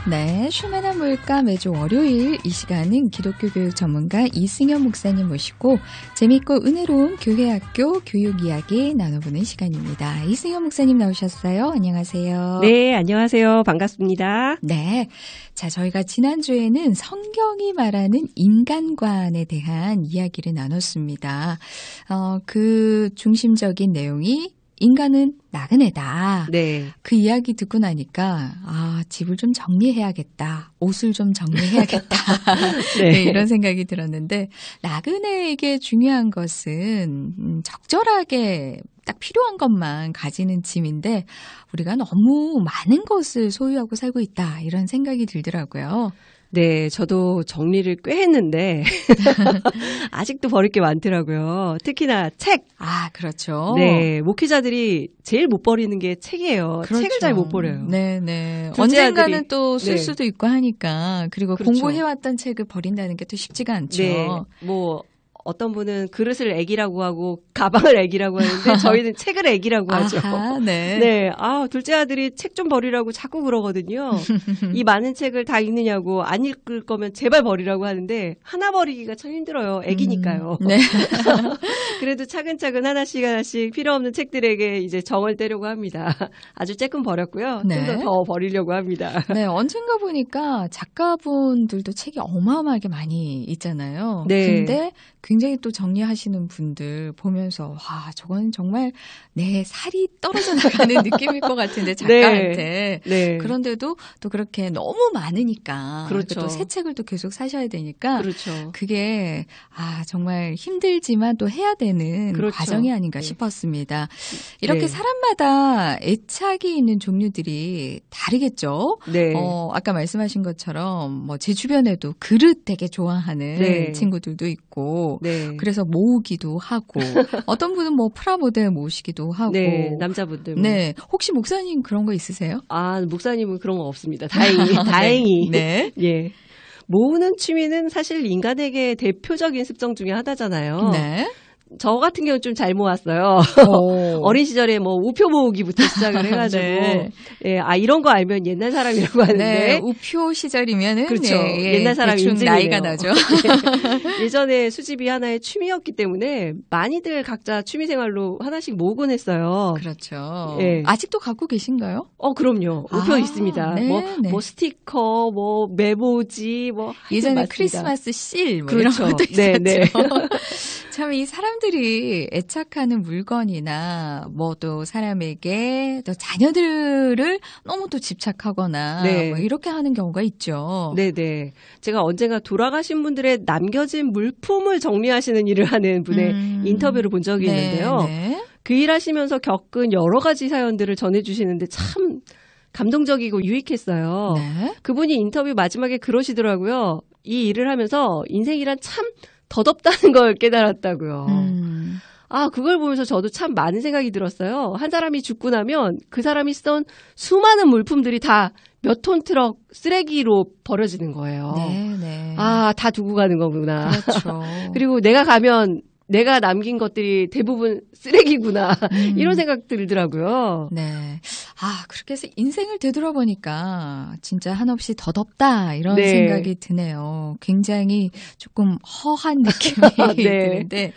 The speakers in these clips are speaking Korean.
네, 슈만한 물가 매주 월요일 이 시간은 기독교 교육 전문가 이승현 목사님 모시고 재미있고 은혜로운 교회학교 교육 이야기 나눠보는 시간입니다. 이승현 목사님 나오셨어요. 안녕하세요. 네, 안녕하세요. 반갑습니다. 네, 자 저희가 지난주에는 성경이 말하는 인간관에 대한 이야기를 나눴습니다. 그 중심적인 내용이 인간은 나그네다. 네. 그 이야기 듣고 나니까 집을 좀 정리해야겠다. 옷을 좀 정리해야겠다. 네. 네, 이런 생각이 들었는데 나그네에게 중요한 것은 적절하게 딱 필요한 것만 가지는 짐인데 우리가 너무 많은 것을 소유하고 살고 있다. 이런 생각이 들더라고요. 네, 저도 정리를 꽤 했는데 아직도 버릴 게 많더라고요. 특히나 책. 그렇죠. 네, 목회자들이 제일 못 버리는 게 책이에요. 그렇죠. 책을 잘 못 버려요. 네네. 둘째 언젠가는 아들이, 또 쓸 네. 수도 있고 하니까 그리고 그렇죠. 공부해왔던 책을 버린다는 게 또 쉽지가 않죠. 네, 어떤 분은 그릇을 애기라고 하고 가방을 애기라고 하는데 저희는 책을 애기라고 하죠. 네. 네, 둘째 아들이 책 좀 버리라고 자꾸 그러거든요. 이 많은 책을 다 읽느냐고 안 읽을 거면 제발 버리라고 하는데 하나 버리기가 참 힘들어요. 애기니까요. 네. 그래도 차근차근 하나씩 필요 없는 책들에게 이제 정을 떼려고 합니다. 아주 쬐끔 버렸고요. 네. 좀 더 버리려고 합니다. 네, 언젠가 보니까 작가분들도 책이 어마어마하게 많이 있잖아요. 네. 근데 굉장히 또 정리하시는 분들 보면서 와, 저건 정말 내 살이 떨어져 나가는 느낌일 것 같은데 작가한테. 네. 그런데도 또 그렇게 너무 많으니까 그렇죠. 또 새 책을 또 계속 사셔야 되니까 그렇죠. 그게 정말 힘들지만 또 해야 되는 그렇죠. 과정이 아닌가 네. 싶었습니다. 이렇게 네. 사람마다 애착이 있는 종류들이 다르겠죠. 네. 아까 말씀하신 것처럼 제 주변에도 그릇 되게 좋아하는 네. 친구들도 있고 네. 그래서 모으기도 하고 어떤 분은 프라모델 모으시기도 하고 네, 남자분들. 네, 혹시 목사님 그런 거 있으세요? 목사님은 그런 거 없습니다. 다행히. 네. 예. 모으는 취미는 사실 인간에게 대표적인 습성 중에 하나잖아요. 네. 저 같은 경우는 좀 잘 모았어요. 어린 시절에 우표 모으기부터 시작을 해가지고. 네. 예, 이런 거 알면 옛날 사람이라고 하는데. 네, 우표 시절이면은 그렇죠. 네, 옛날 사람 대충 인증이네요. 나이가 나죠. 네. 예전에 수집이 하나의 취미였기 때문에 많이들 각자 취미 생활로 하나씩 모으곤 했어요. 그렇죠. 예. 아직도 갖고 계신가요? 그럼요. 우표 있습니다. 네. 스티커, 메모지, 예전에 많습니다. 크리스마스 실 그렇죠. 이런 것도 있었죠. 네. 참 이 사람들이 애착하는 물건이나 또 사람에게 또 자녀들을 너무 또 집착하거나 네. 이렇게 하는 경우가 있죠. 네네. 제가 언젠가 돌아가신 분들의 남겨진 물품을 정리하시는 일을 하는 분의 인터뷰를 본 적이 있는데요. 네. 그 일 하시면서 겪은 여러 가지 사연들을 전해주시는데 참 감동적이고 유익했어요. 네. 그분이 인터뷰 마지막에 그러시더라고요. 이 일을 하면서 인생이란 참 더덥다는 걸 깨달았다고요. 그걸 보면서 저도 참 많은 생각이 들었어요. 한 사람이 죽고 나면 그 사람이 쓰던 수많은 물품들이 다 몇 톤 트럭 쓰레기로 버려지는 거예요. 네. 다 두고 가는 거구나. 그렇죠. 그리고 내가 가면 내가 남긴 것들이 대부분 쓰레기구나. 이런 생각 들더라고요. 네. 그렇게 해서 인생을 되돌아보니까 진짜 한없이 더덥다 이런 네. 생각이 드네요. 굉장히 조금 허한 느낌이 네. 드는데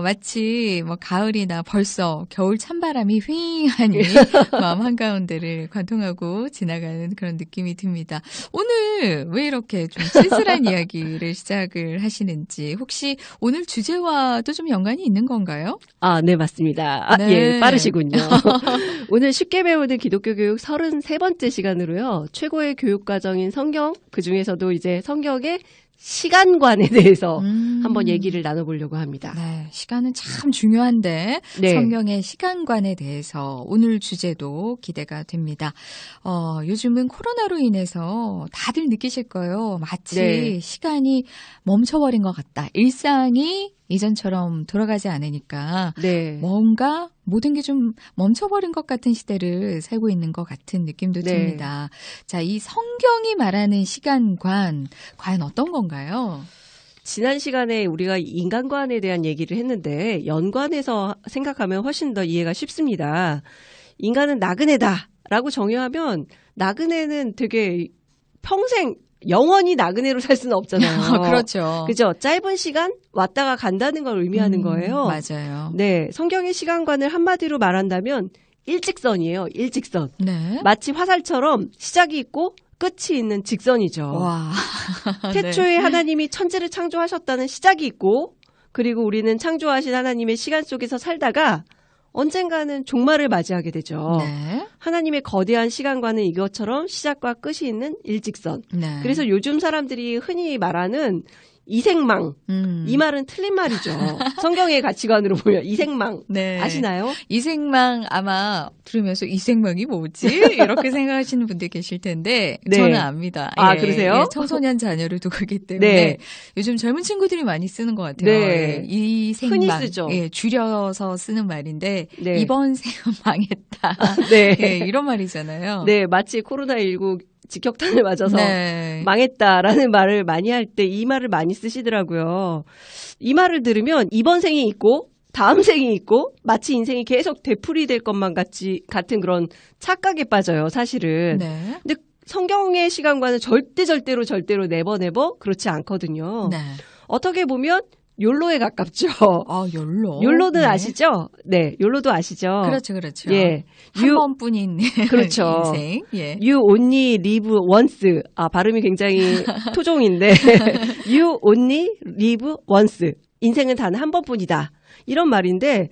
마치 가을이나 벌써 겨울 찬바람이 휑하니 마음 한가운데를 관통하고 지나가는 그런 느낌이 듭니다. 오늘 왜 이렇게 좀 쓸쓸한 이야기를 시작을 하시는지 혹시 오늘 주제와도 좀 연관이 있는 건가요? 네, 맞습니다. 네. 예, 빠르시군요. 오늘 쉽게 배우는 기독교 교육 33번째 시간으로요. 최고의 교육 과정인 성경, 그중에서도 이제 성경의 시간관에 대해서 한번 얘기를 나눠보려고 합니다. 네, 시간은 참 중요한데 네. 성경의 시간관에 대해서 오늘 주제도 기대가 됩니다. 요즘은 코로나로 인해서 다들 느끼실 거예요. 마치 네. 시간이 멈춰버린 것 같다. 일상이 이전처럼 돌아가지 않으니까 네. 뭔가 모든 게 좀 멈춰버린 것 같은 시대를 살고 있는 것 같은 느낌도 네. 듭니다. 자, 이 성경이 말하는 시간관 과연 어떤 건가요? 지난 시간에 우리가 인간관에 대한 얘기를 했는데 연관해서 생각하면 훨씬 더 이해가 쉽습니다. 인간은 나그네다라고 정의하면 나그네는 되게 평생 영원히 나그네로 살 수는 없잖아요. 그렇죠. 그죠? 짧은 시간 왔다가 간다는 걸 의미하는 거예요. 맞아요. 네, 성경의 시간관을 한마디로 말한다면 일직선이에요. 일직선. 네. 마치 화살처럼 시작이 있고 끝이 있는 직선이죠. 와. 태초에 네. 하나님이 천지를 창조하셨다는 시작이 있고 그리고 우리는 창조하신 하나님의 시간 속에서 살다가 언젠가는 종말을 맞이하게 되죠. 네. 하나님의 거대한 시간과는 이것처럼 시작과 끝이 있는 일직선. 네. 그래서 요즘 사람들이 흔히 말하는 이생망. 이 말은 틀린 말이죠. 성경의 가치관으로 보면 이생망. 네. 아시나요? 이생망 아마 들으면서 이생망이 뭐지? 이렇게 생각하시는 분들 계실 텐데 네. 저는 압니다. 아, 예, 그러세요? 예, 청소년 자녀를 두고 있기 때문에 네. 요즘 젊은 친구들이 많이 쓰는 것 같아요. 네. 예, 이생망. 흔히 쓰죠. 예, 줄여서 쓰는 말인데 네. 이번 생은 망했다. 네. 예, 이런 말이잖아요. 네, 마치 코로나19 직격탄을 맞아서 네. 망했다라는 말을 많이 할 때 이 말을 많이 쓰시더라고요. 이 말을 들으면 이번 생이 있고 다음 생이 있고 마치 인생이 계속 되풀이될 것만 같은 그런 착각에 빠져요, 사실은. 네. 근데 성경의 시간과는 절대로 네버 그렇지 않거든요. 네. 어떻게 보면 욜로에 가깝죠. 아, 욜로. 욜로는 네. 아시죠? 네, 욜로도 아시죠? 그렇죠. 예. 한 번뿐인 그렇죠. 인생. 예. You only live once. 아, 발음이 굉장히 토종인데. You only live once. 인생은 단 한 번뿐이다. 이런 말인데,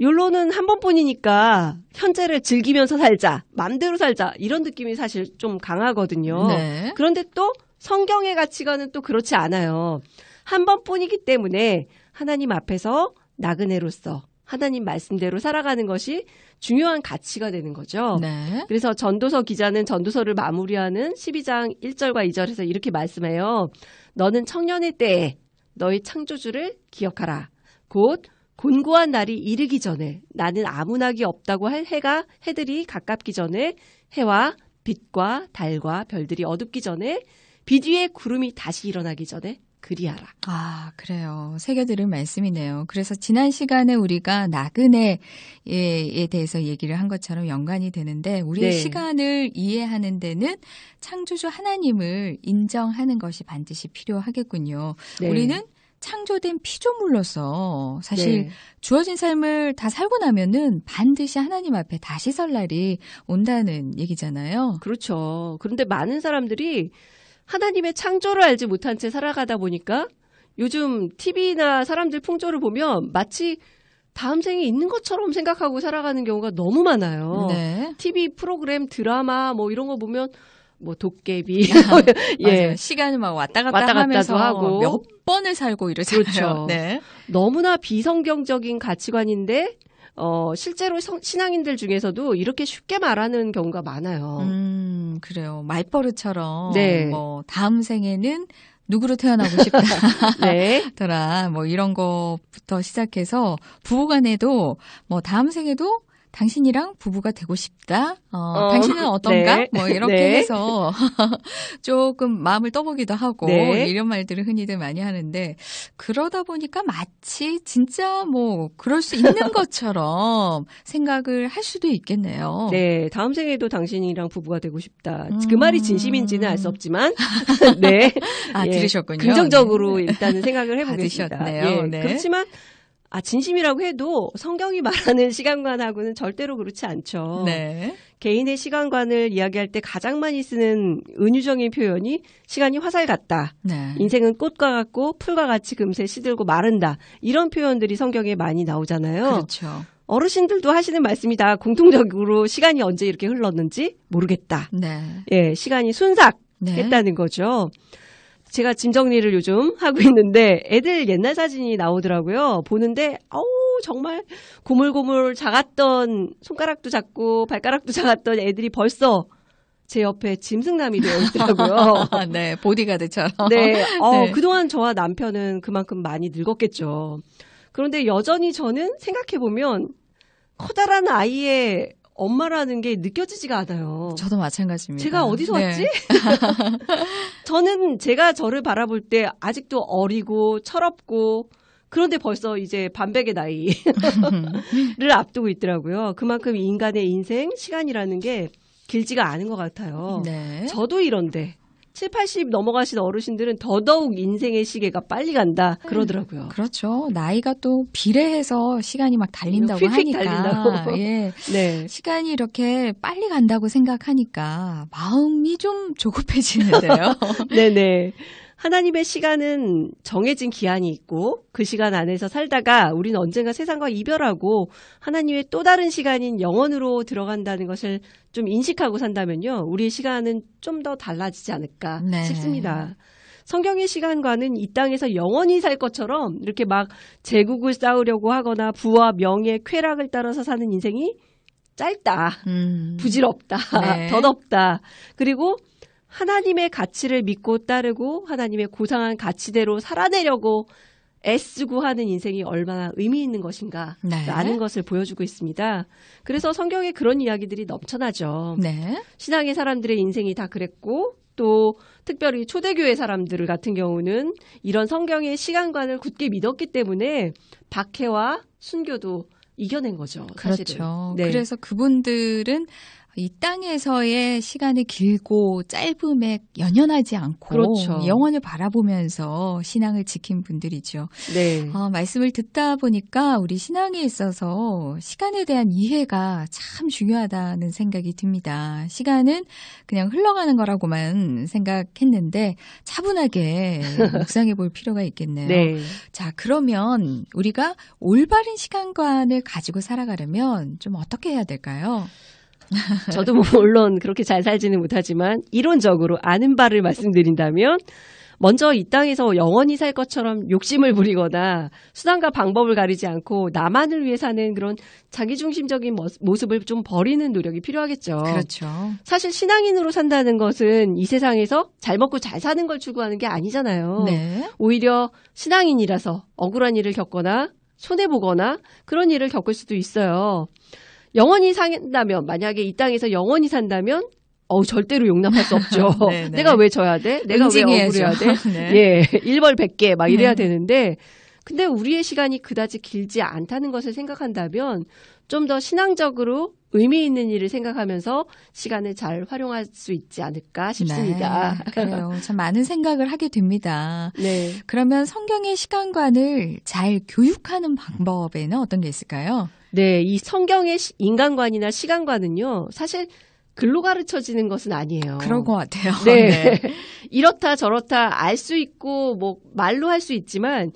욜로는 한 번뿐이니까 현재를 즐기면서 살자. 맘대로 살자. 이런 느낌이 사실 좀 강하거든요. 네. 그런데 또 성경의 가치관은 또 그렇지 않아요. 한 번뿐이기 때문에 하나님 앞에서 나그네로서 하나님 말씀대로 살아가는 것이 중요한 가치가 되는 거죠. 네. 그래서 전도서 기자는 전도서를 마무리하는 12장 1절과 2절에서 이렇게 말씀해요. 너는 청년의 때에 너희 창조주를 기억하라. 곧 곤고한 날이 이르기 전에 나는 아무 낙이 없다고 할 해들이 가깝기 전에 해와 빛과 달과 별들이 어둡기 전에 빛 위에 구름이 다시 일어나기 전에 그리하라. 아, 그래요. 새겨들은 말씀이네요. 그래서 지난 시간에 우리가 나그네에 대해서 얘기를 한 것처럼 연관이 되는데 우리의 네. 시간을 이해하는 데는 창조주 하나님을 인정하는 것이 반드시 필요하겠군요. 네. 우리는 창조된 피조물로서 사실 네. 주어진 삶을 다 살고 나면은 반드시 하나님 앞에 다시 설 날이 온다는 얘기잖아요. 그렇죠. 그런데 많은 사람들이 하나님의 창조를 알지 못한 채 살아가다 보니까 요즘 TV나 사람들 풍조를 보면 마치 다음 생에 있는 것처럼 생각하고 살아가는 경우가 너무 많아요. 네. TV 프로그램, 드라마 뭐 이런 거 보면 뭐 도깨비 예. 예. 시간을 막 왔다 왔다 갔다 갔다도 하면서 하고. 몇 번을 살고 이러잖아요. 그렇죠. 네. 너무나 비성경적인 가치관인데 실제로 신앙인들 중에서도 이렇게 쉽게 말하는 경우가 많아요. 그래요. 말버릇처럼 네. 뭐 다음 생에는 누구로 태어나고 싶다. 네. 더라. 뭐 이런 거부터 시작해서 부부간에도 뭐 다음 생에도 당신이랑 부부가 되고 싶다. 당신은 어떤가? 네. 뭐 이렇게 네. 해서 조금 마음을 떠보기도 하고 네. 이런 말들을 흔히들 많이 하는데 그러다 보니까 마치 진짜 뭐 그럴 수 있는 것처럼 생각을 할 수도 있겠네요. 네, 다음 생에도 당신이랑 부부가 되고 싶다. 그 말이 진심인지는 알 수 없지만, 네. 아, 예, 들으셨군요. 긍정적으로 일단은 생각을 해보겠습니다. 받으셨네요. 예, 네. 그렇지만, 진심이라고 해도 성경이 말하는 시간관하고는 절대로 그렇지 않죠. 네. 개인의 시간관을 이야기할 때 가장 많이 쓰는 은유적인 표현이 시간이 화살 같다. 네. 인생은 꽃과 같고 풀과 같이 금세 시들고 마른다. 이런 표현들이 성경에 많이 나오잖아요. 그렇죠. 어르신들도 하시는 말씀이 다 공통적으로 시간이 언제 이렇게 흘렀는지 모르겠다. 네. 예, 시간이 순삭했다는 네. 거죠. 제가 짐 정리를 요즘 하고 있는데 애들 옛날 사진이 나오더라고요. 보는데 정말 고물고물 작았던 손가락도 작고 발가락도 작았던 애들이 벌써 제 옆에 짐승남이 되어 있더라고요. 네, 보디가드처럼. 네, 네. 그동안 저와 남편은 그만큼 많이 늙었겠죠. 그런데 여전히 저는 생각해보면 커다란 아이의 엄마라는 게 느껴지지가 않아요. 저도 마찬가지입니다. 제가 어디서 네. 왔지? 저는 제가 저를 바라볼 때 아직도 어리고 철없고 그런데 벌써 이제 반백의 나이를 앞두고 있더라고요. 그만큼 인간의 인생, 시간이라는 게 길지가 않은 것 같아요. 네. 저도 이런데 7, 80 넘어가신 어르신들은 더더욱 인생의 시계가 빨리 간다 그러더라고요. 그렇죠. 나이가 또 비례해서 시간이 막 달린다고 휙휙 하니까. 달린다고. 예. 네. 시간이 이렇게 빨리 간다고 생각하니까 마음이 좀 조급해지는데요. 네네. 하나님의 시간은 정해진 기한이 있고 그 시간 안에서 살다가 우리는 언젠가 세상과 이별하고 하나님의 또 다른 시간인 영원으로 들어간다는 것을 좀 인식하고 산다면요. 우리의 시간은 좀 더 달라지지 않을까 네. 싶습니다. 성경의 시간과는 이 땅에서 영원히 살 것처럼 이렇게 막 제국을 쌓으려고 하거나 부와 명예, 쾌락을 따라서 사는 인생이 짧다, 부질없다, 네. 덧없다. 그리고 하나님의 가치를 믿고 따르고 하나님의 고상한 가치대로 살아내려고 애쓰고 하는 인생이 얼마나 의미 있는 것인가라는 네. 것을 보여주고 있습니다. 그래서 성경에 그런 이야기들이 넘쳐나죠. 네. 신앙의 사람들의 인생이 다 그랬고 또 특별히 초대교회 사람들 같은 경우는 이런 성경의 시간관을 굳게 믿었기 때문에 박해와 순교도 이겨낸 거죠. 사실은. 그렇죠. 네. 그래서 그분들은 이 땅에서의 시간이 길고 짧음에 연연하지 않고 그렇죠. 영원을 바라보면서 신앙을 지킨 분들이죠. 네. 말씀을 듣다 보니까 우리 신앙에 있어서 시간에 대한 이해가 참 중요하다는 생각이 듭니다. 시간은 그냥 흘러가는 거라고만 생각했는데 차분하게 묵상해 볼 필요가 있겠네요. 네. 자, 그러면 우리가 올바른 시간관을 가지고 살아가려면 좀 어떻게 해야 될까요? 저도 물론 그렇게 잘 살지는 못하지만 이론적으로 아는 바를 말씀드린다면 먼저 이 땅에서 영원히 살 것처럼 욕심을 부리거나 수단과 방법을 가리지 않고 나만을 위해 사는 그런 자기중심적인 모습을 좀 버리는 노력이 필요하겠죠. 그렇죠. 사실 신앙인으로 산다는 것은 이 세상에서 잘 먹고 잘 사는 걸 추구하는 게 아니잖아요. 네. 오히려 신앙인이라서 억울한 일을 겪거나 손해보거나 그런 일을 겪을 수도 있어요. 영원히 산다면, 만약에 이 땅에서 영원히 산다면 절대로 용납할 수 없죠. 내가 왜 져야 돼? 내가 왜 억울해야 돼? 네. 예, 1벌 100개 막 이래야 되는데 근데 우리의 시간이 그다지 길지 않다는 것을 생각한다면 좀 더 신앙적으로 의미 있는 일을 생각하면서 시간을 잘 활용할 수 있지 않을까 싶습니다. 네, 그래요. 참 많은 생각을 하게 됩니다. 네. 그러면 성경의 시간관을 잘 교육하는 방법에는 어떤 게 있을까요? 네, 이 성경의 인간관이나 시간관은요, 사실 글로 가르쳐지는 것은 아니에요. 그런 것 같아요. 네. 네. 이렇다 저렇다 알 수 있고 뭐 말로 할 수 있지만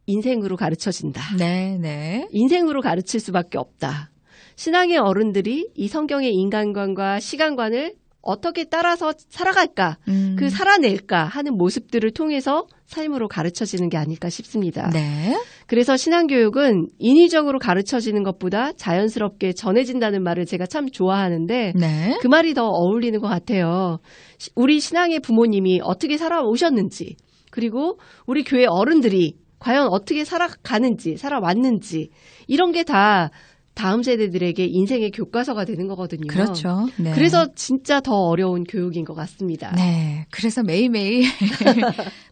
인생으로 가르쳐진다. 네, 네. 인생으로 가르칠 수밖에 없다. 신앙의 어른들이 이 성경의 인간관과 시간관을 어떻게 따라서 살아갈까, 그 살아낼까 하는 모습들을 통해서 삶으로 가르쳐지는 게 아닐까 싶습니다. 네. 그래서 신앙교육은 인위적으로 가르쳐지는 것보다 자연스럽게 전해진다는 말을 제가 참 좋아하는데 네. 그 말이 더 어울리는 것 같아요. 우리 신앙의 부모님이 어떻게 살아오셨는지 그리고 우리 교회 어른들이 과연 어떻게 살아가는지 살아왔는지 이런 게 다 다음 세대들에게 인생의 교과서가 되는 거거든요. 그렇죠. 네. 그래서 진짜 더 어려운 교육인 것 같습니다. 네. 그래서 매일매일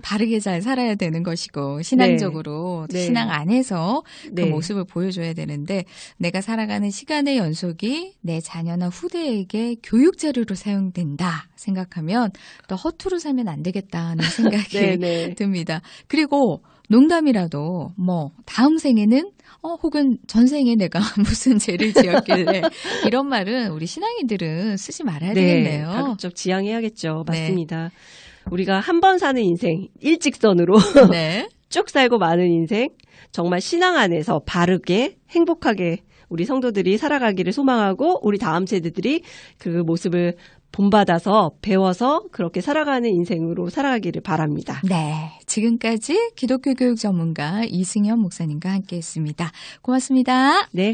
바르게 잘 살아야 되는 것이고 신앙적으로 네. 신앙 안에서 그 네. 모습을 보여줘야 되는데 내가 살아가는 시간의 연속이 내 자녀나 후대에게 교육 자료로 사용된다 생각하면 또 허투루 살면 안 되겠다는 생각이 네, 네. 듭니다. 그리고 농담이라도 뭐 다음 생에는 혹은 전생에 내가 무슨 죄를 지었길래 이런 말은 우리 신앙인들은 쓰지 말아야 되겠네요. 가급적 지양해야겠죠. 네. 맞습니다. 우리가 한 번 사는 인생 일직선으로 네. 쭉 살고 마는 인생 정말 신앙 안에서 바르게 행복하게 우리 성도들이 살아가기를 소망하고 우리 다음 세대들이 그 모습을 본받아서 배워서 그렇게 살아가는 인생으로 살아가기를 바랍니다. 네. 지금까지 기독교 교육 전문가 이승현 목사님과 함께했습니다. 고맙습니다. 네.